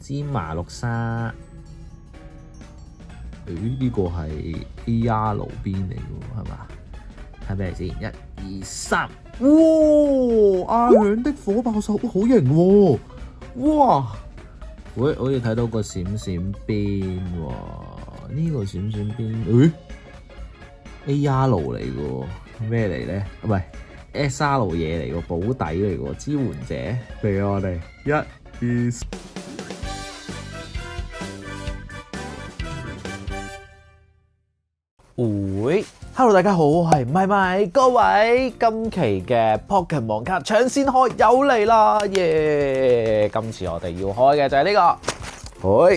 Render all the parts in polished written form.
芝麻綠沙。呢個係 AR 邊嚟嘅係嘛？睇咩先？1、2、3，哇！阿響的火爆獸，好型喎！哇！喂，好似睇到個閃閃邊喎，呢個閃閃邊，AR 嚟嘅喎，咩嚟咧？唔係 SR 嘢嚟嘅，保底嚟嘅，支援者嚟我哋1、2。Hello 大家好，我係咪，各位今期嘅 Pokemon 卡搶先開又嚟啦，耶！今次我哋要開嘅就係呢個，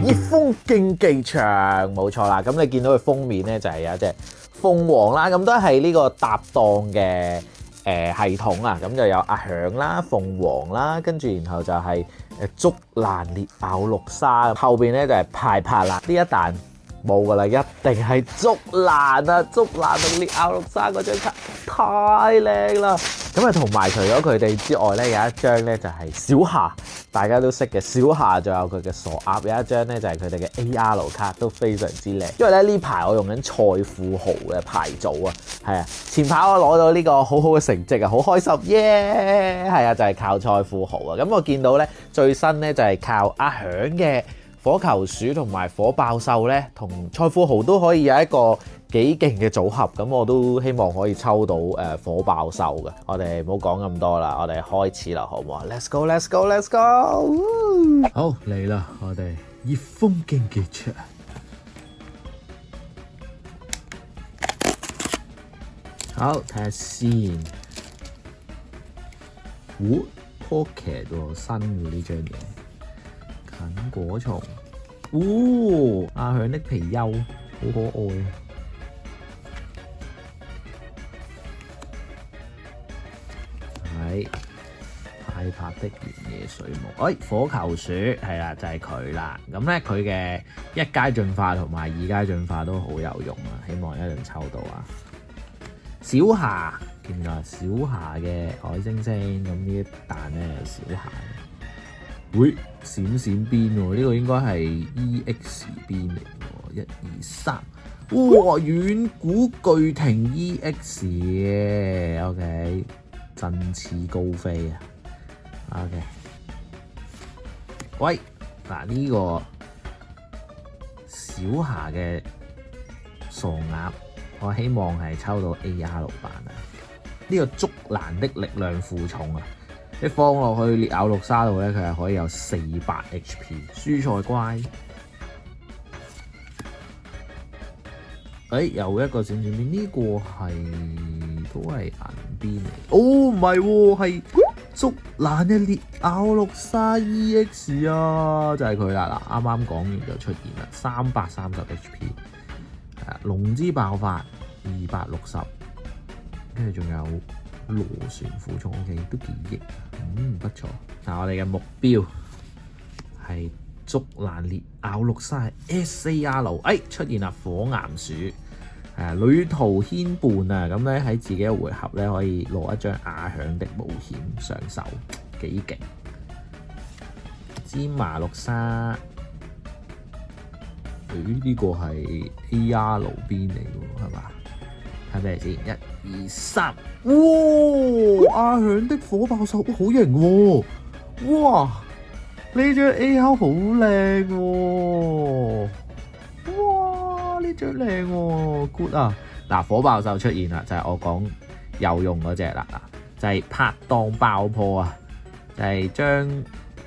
熱風競技場，冇錯啦。咁你見到佢封面咧就係有一隻鳳凰啦，咁都係呢個搭檔嘅系統啊。咁就有阿響啦、鳳凰啦，跟住然後就係竹蘭烈咬綠沙，後邊咧就係派帕啦。呢一彈冇噶啦，一定係竹蘭啊！竹蘭同烈咬綠沙嗰張卡太靚啦！咁啊，同埋除咗佢哋之外咧，有一張咧就係小夏，大家都識嘅小夏，仲有佢嘅傻鴨，有一張咧就係佢哋嘅 AR 卡都非常之靚。因為咧呢排我用緊賽富豪嘅牌組啊，係啊，前排我攞到呢個好好嘅成績啊，好開心耶！係啊，就係靠賽富豪啊。咁我見到咧最新咧就係靠阿響嘅火球鼠同埋火爆獸咧，同賽富豪都可以有一個幾勁嘅組合，咁我都希望可以抽到火爆獸嘅。我哋唔好講咁多啦，我哋開始啦，好唔好啊 ？Let's go, let's go, let's go！ 好嚟啦，我哋熱風競技場。好，睇下先。Pocket 喎，新嘅呢張嘢。近果蟲，阿響的貔貅，好可愛啊！係派帕的原野水母，火球鼠係啦，就係佢啦。咁咧佢嘅一階進化同埋二階進化都好有用啊！希望一陣抽到啊！小夏見唔見啊？小夏嘅海星星，咁呢一彈咧有小夏。閃閃邊喎，呢個應該係 EX 邊嚟喎，1、2、3，哇！遠古巨庭 EX 嘅 ，OK， 振翅高飛啊 ，OK， 喂，嗱呢個小夏嘅傻鴨，我希望係抽到 AR 版啊！呢個竹蘭的力量負重啊！一放落去烈咬綠沙度咧，佢係可以有400 HP。蔬菜乖，又一個閃閃邊，呢個都係銀邊嚟。唔係喎，係竹蘭嘅烈咬綠沙 EX 啊，就係佢啦。嗱，啱啱講完就出現啦，330 HP。龍之爆發260，跟住仲有螺旋負重 ，OK， 都幾型。不錯。嗱，我哋嘅目標係竹蘭烈咬綠沙 SAR， 出現啦，火岩鼠，旅途牽伴啊！咁咧喺自己嘅回合咧可以攞一張阿響的冒險上手，幾勁。芝麻綠沙，呢個係 AR 邊嚟嘅係嘛？睇咩先？1、2、3，哇！阿響的火爆獸，好型喎！哇！呢張 AR 好靚喎！哇！呢張靚喎 ，good 啊！嗱，火爆獸出現啦，就係我講有用嗰隻啦，就係拍檔爆破啊！就係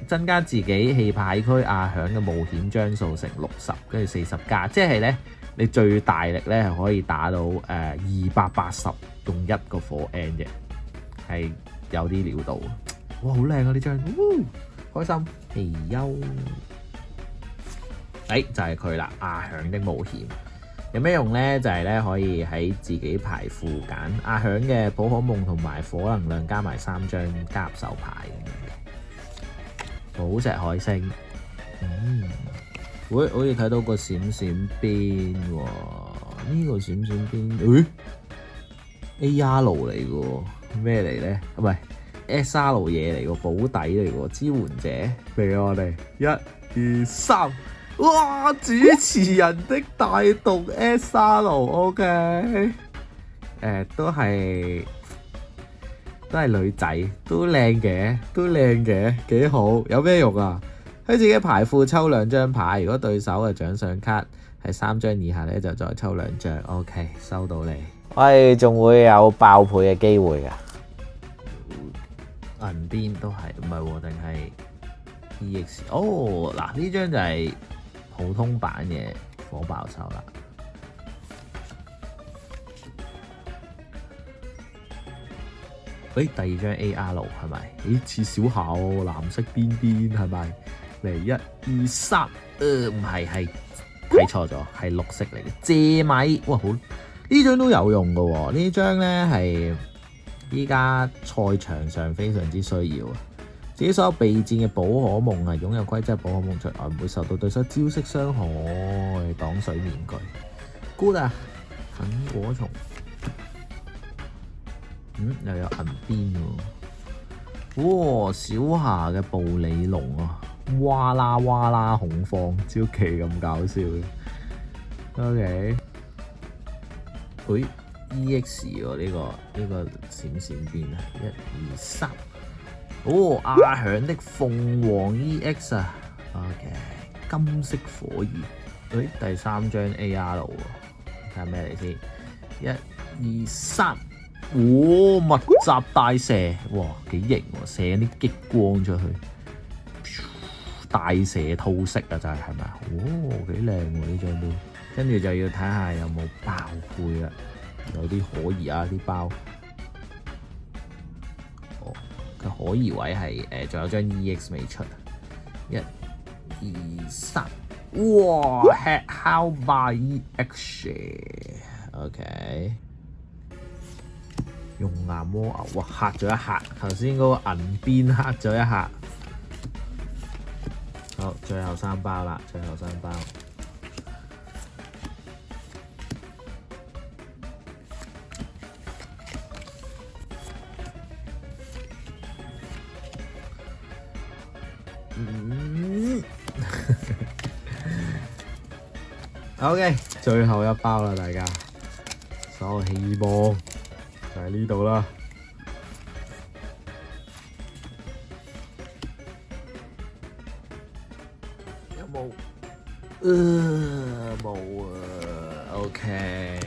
增加自己棄牌區阿響嘅冒險張數成60，跟住40加，即係咧。你最大力咧係可以打到280，用1個火 N 嘅，係有啲料到。哇，好靚啊呢張，開心。貔貅，就係佢啦，阿響的冒險。有咩用咧？就係咧可以喺自己牌庫揀阿響嘅寶可夢同埋火能量加埋3張加入手牌咁樣嘅。寶石海星，好似睇到個閃閃邊喎，呢個閃閃邊，AR 嚟嘅喎，咩嚟咧？唔係 SR 嘢嚟個保底嚟個支援者，俾我哋1、2、3，哇！主持人的大毒 SR，OK，都係女仔，都靚嘅，幾好。有咩用啊？喺自己牌庫抽2張牌，如果對手嘅獎賞卡係3張以下咧，就再抽2張。OK， 收到你。喂，仲會有爆倍嘅機會㗎？銀邊都係唔係喎？定係 EX？ 哦，嗱呢張就係普通版嘅火爆獸啦。第2張 AR 係咪？似小下喎，藍色邊係咪？嚟1、2、3，唔係，係睇錯咗，係綠色嚟嘅借米。哇，好呢張都有用嘅喎，呢張咧係依家賽場上非常之需要啊！自己所有備戰嘅寶可夢啊，擁有規則寶可夢除外，唔會受到對手招式傷害。擋水面具 ，good 啊！粉果蟲，又有銀邊喎。哇，小霞嘅暴鯉龍啊！哇啦哇啦恐慌，招奇咁搞笑嘅。OK， EX 喎呢個閃閃邊啊！1、2、3，阿響的鳳凰 EX 啊 ，OK， 金色火焰，第3張 AR 喎，睇下咩嚟先，1、2、3，密集大蛇，哇幾型喎，射啲激光出去。大蛇吐色啊，就係咪？幾靚喎呢張都，跟住就要睇下有冇爆配啦，有啲可疑啊啲包。佢可疑位係仲有張 EX 未出。1、2、3，哇 Head How by EX，OK， 用牙魔牛，哇嚇咗一嚇，頭先嗰個銀邊嚇咗一下。好，最後3包啦，最後3包。OK， 最後1包啦，大家，所有希望就喺呢度啦。冇啊 ，OK。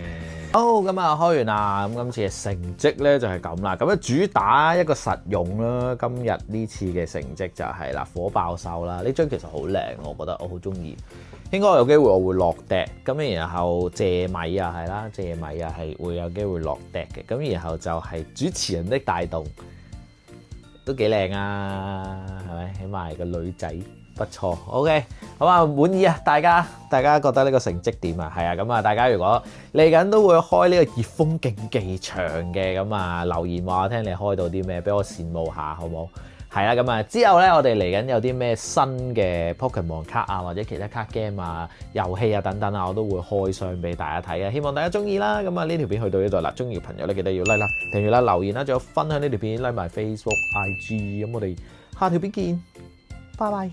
好，咁啊開完啦，咁今次嘅成績咧就係咁啦。咁啊主打一個實用啦，今日呢次嘅成績就係啦，火爆獸啦。呢張其實好靚，我覺得我好中意。應該有機會我會落笛，咁然後借米啊係啦，借米啊係會有機會落笛嘅。咁然後就係主持人的帶動，都幾靚啊，係咪？起碼係個女仔。不錯 ，OK， 好啊，滿意啊！大家覺得呢個成績點啊？係啊，咁啊，大家如果嚟緊都會開呢個熱風競技場嘅，咁啊留言話我聽你開到啲咩，俾我羨慕下，好冇？係啦，咁啊之後咧，我哋嚟緊有啲咩新嘅 Pokemon 卡啊，或者其他卡 game 啊、遊戲啊等等啊，我都會開箱俾大家睇啊！希望大家中意啦。咁啊呢條片去到呢度啦，中意嘅朋友咧記得要 like 啦、訂閱啦、留言啦，仲有分享呢條片，like 埋 Facebook、IG。咁我哋下條片見，拜拜。